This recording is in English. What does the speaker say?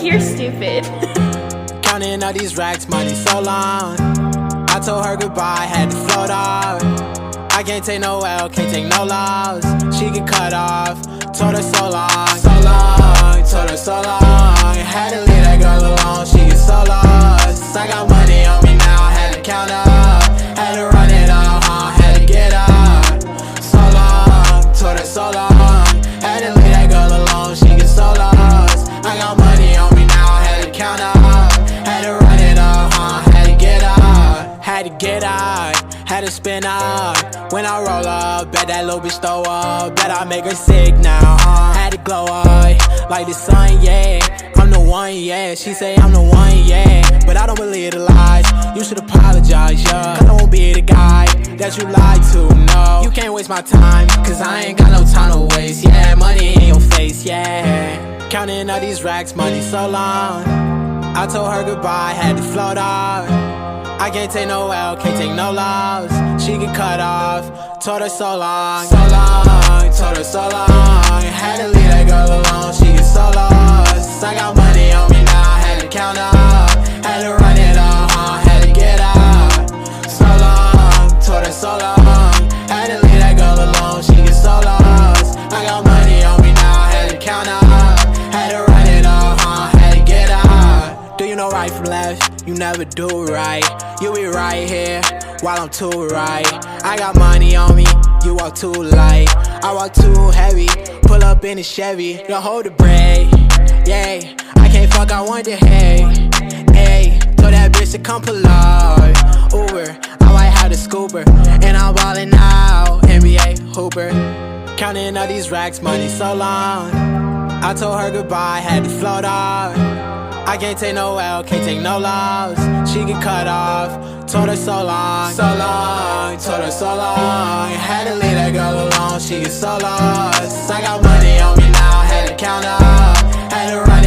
You're stupid. Counting all these racks, money so long. I told her goodbye, had to float off. I can't take no L, can't take no loss. She get cut off, told her so long, so long, told her so long. Had to leave that girl alone, she get so lost. I got money on me now, had to count up, had to run it up, had to get up. So long, told her so long. Had to leave that girl alone, she get so lost. I got money on me now, had to count up, had to run it up, had to get up, had to get out, had to spin up. When I roll up, bet that little bitch throw up, bet I make her sick now, had to glow up, like the sun, yeah. I'm the one, yeah, she say I'm the one, yeah. But I don't believe the lies, you should apologize, yeah. I don't be the guy that you lied to, no. You can't waste my time, cause I ain't got no time to waste, yeah. Money in your face, yeah. Counting all these racks, money so long. I told her goodbye, had to float off. I can't take no L, can't take no loss. She get cut off, told her so long, so long, told her so long. Had to leave that girl alone, she get so lost. I got money on me now, had to count up, had to run it up, had to get out. So long, told her so long. Had to leave that girl alone, she get so lost. I got money on me now, had to count up, had to run it up, had to get out. Do you know right from left? You never do right. You be right here while I'm too right. I got money on me, you walk too light. I walk too heavy, pull up in a Chevy. Don't hold the brake, yeah. I can't fuck, I want the hay, hey. Told that bitch to come pull up, Uber. I might have the scooper, and I'm ballin' out, NBA hooper. Counting all these racks, money so long. I told her goodbye, had to float off. I can't take no L, can't take no loss. She get cut off, told her so long, so long, told her so long. Had to leave that girl alone, she get so lost. I got money on me now, had to count up, had to run